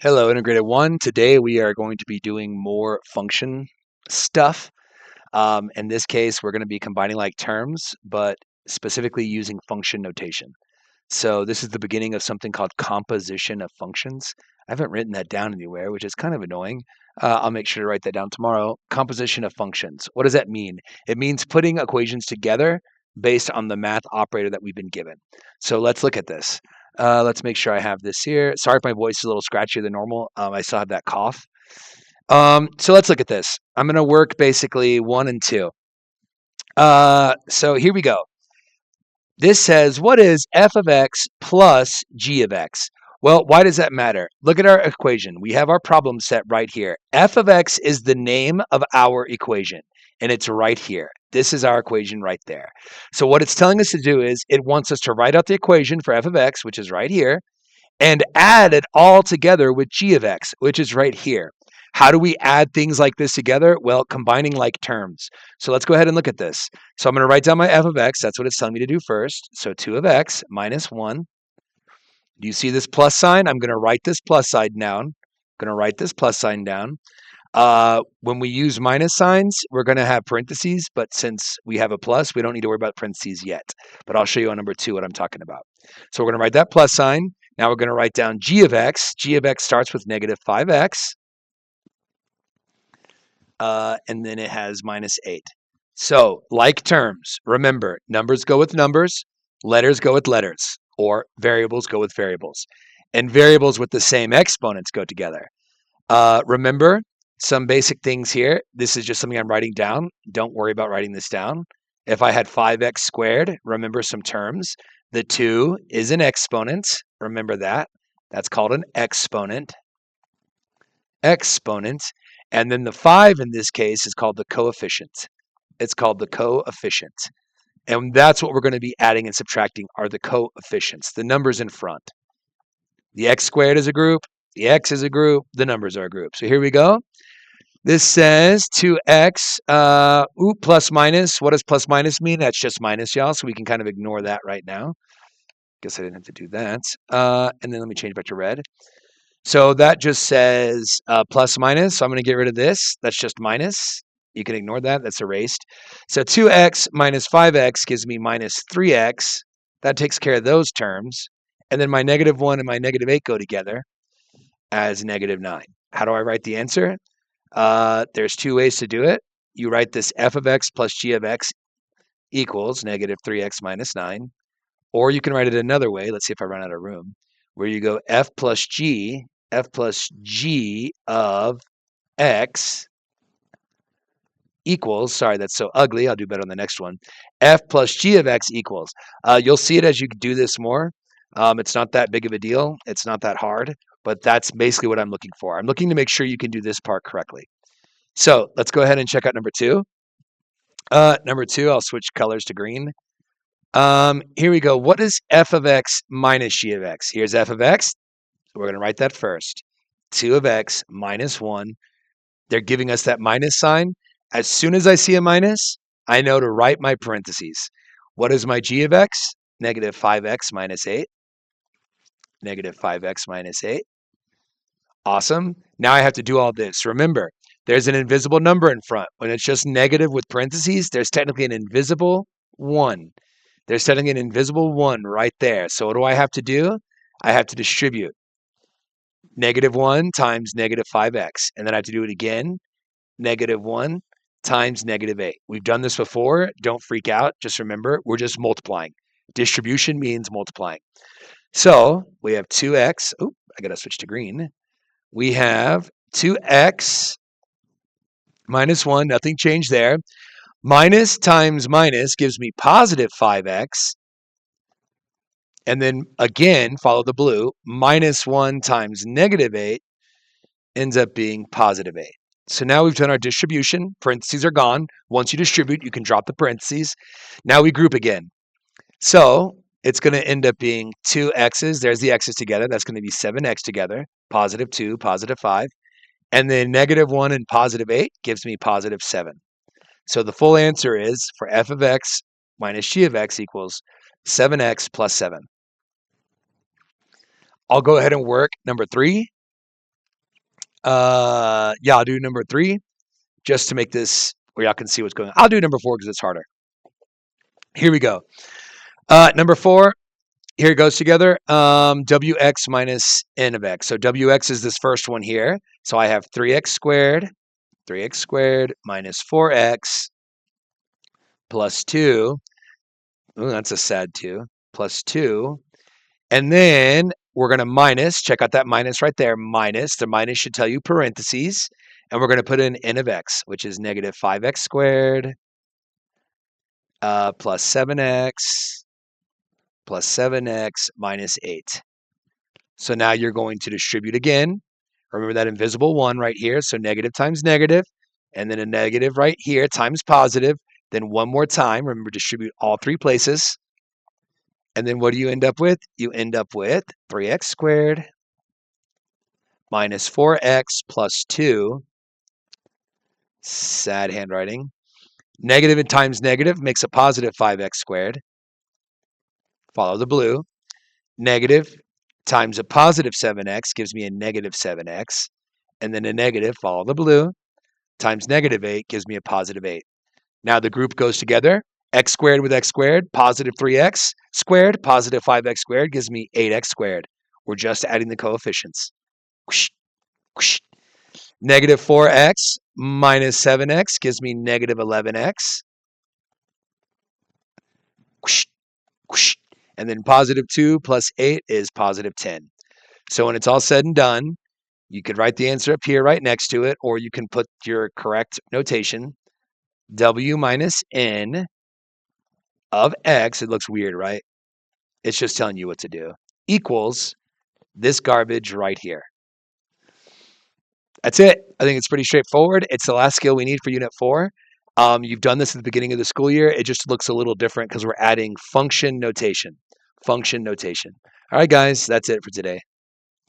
Hello, Integrated One. Today we are going to be doing more function stuff. In this case, we're going to be combining like terms, but specifically using function notation. So this is the beginning of something called composition of functions. I haven't written that down anywhere, which is kind of annoying. I'll make sure to write that down tomorrow. Composition of functions. What does that mean? It means putting equations together based on the math operator that we've been given. So let's look at this. Let's make sure I have this here. Sorry if my voice is a little scratchier than normal. I still have that cough. So let's look at this. I'm going to work basically 1 and 2. So here we go. This says, what is f of x plus g of x? Well, why does that matter? Look at our equation. We have our problem set right here. F of x is the name of our equation, and it's right here. This is our equation right there. So what it's telling us to do is it wants us to write out the equation for f of x, which is right here, and add it all together with g of x, which is right here. How do we add things like this together? Well, combining like terms. So let's go ahead and look at this. So I'm going to write down my f of x. That's what it's telling me to do first. So 2 of x minus 1. Do you see this plus sign? I'm going to write this plus sign down. I'm going to write this plus sign down. When we use minus signs, we're going to have parentheses, but since we have a plus, we don't need to worry about parentheses yet. But I'll show you on number 2 what I'm talking about. So we're going to write that plus sign. Now we're going to write down g of x. G of x starts with negative 5x. And then it has minus 8. So, like terms, remember, numbers go with numbers, letters go with letters, or variables go with variables. And variables with the same exponents go together. Remember, some basic things here. This is just something I'm writing down. Don't worry about writing this down. If I had 5x squared, remember some terms. The 2 is an exponent. Remember that. That's called an exponent. Exponent. And then the 5 in this case is called the coefficient. It's called the coefficient. And that's what we're going to be adding and subtracting are the coefficients, the numbers in front. The x squared is a group, the x is a group, the numbers are a group. So here we go. This says 2x, plus minus. What does plus minus mean? That's just minus, y'all, so we can kind of ignore that right now. Guess I didn't have to do that. And then let me change back to red. So that just says plus minus. So I'm going to get rid of this. That's just minus. You can ignore that. That's erased. So 2x minus 5x gives me minus 3x. That takes care of those terms. And then my negative 1 and my negative 8 go together as negative 9. How do I write the answer? There's 2 ways to do it. You write this f of x plus g of x equals negative 3x minus 9. Or you can write it another way. Let's see if I run out of room. Where you go f plus g of x equals, sorry, that's so ugly. I'll do better on the next one. F plus g of x equals. You'll see it as you do this more. It's not that big of a deal. It's not that hard, but that's basically what I'm looking for. I'm looking to make sure you can do this part correctly. So let's go ahead and check out number 2. Number 2, I'll switch colors to green. Here we go. What is f of x minus g of x? Here's f of x. So we're going to write that first. 2 of x minus 1. They're giving us that minus sign. As soon as I see a minus, I know to write my parentheses. What is my g of x? Negative 5x minus 8. Negative 5x minus 8. Awesome. Now I have to do all this. Remember, there's an invisible number in front. When it's just negative with parentheses, there's technically an invisible 1. There's technically an invisible 1 right there. So what do I have to do? I have to distribute. Negative 1 times negative 5x. And then I have to do it again. Negative 1 times negative 8. We've done this before. Don't freak out. Just remember, we're just multiplying. Distribution means multiplying. So we have 2x. Oh, I got to switch to green. We have 2x minus 1. Nothing changed there. Minus times minus gives me positive 5x. And then again, follow the blue. Minus 1 times negative 8 ends up being positive 8. So now we've done our distribution. Parentheses are gone. Once you distribute, you can drop the parentheses. Now we group again. So it's going to end up being 2 x's. There's the x's together. That's going to be 7x together. Positive 2, positive 5. And then negative 1 and positive 8 gives me positive 7. So the full answer is for f of x minus g of x equals 7x plus 7. I'll go ahead and work number 3. Yeah, I'll do number 3 just to make this where y'all can see what's going on. I'll do number 4 because it's harder. Here we go. Number 4, here it goes together. Wx minus n of x. So Wx is this first one here. So I have 3x squared minus 4x plus 2. Ooh, that's a sad 2. Plus 2. And then we're going to minus, check out that minus right there, minus. The minus should tell you parentheses. And we're going to put in n of x, which is negative 5x squared plus 7x minus 8. So now you're going to distribute again. Remember that invisible 1 right here. So negative times negative, and then a negative right here times positive. Then one more time. Remember, distribute all 3 places. And then what do you end up with? You end up with 3x squared minus 4x plus 2. Sad handwriting. Negative and times negative makes a positive 5x squared. Follow the blue. Negative times a positive 7x gives me a negative 7x. And then a negative, follow the blue, times negative 8 gives me a positive 8. Now the group goes together. X squared with x squared, positive 3x squared, positive 5x squared gives me 8x squared. We're just adding the coefficients. Whoosh, whoosh. Negative 4x minus 7x gives me negative 11x. Whoosh, whoosh. And then positive 2 plus 8 is positive 10. So when it's all said and done, you could write the answer up here right next to it, or you can put your correct notation. W minus n of x, it looks weird, right? It's just telling you what to do, equals this garbage right here. That's it. I think it's pretty straightforward. It's the last skill we need for Unit 4. You've done this at the beginning of the school year. It just looks a little different because we're adding function notation. All right, guys, that's it for today.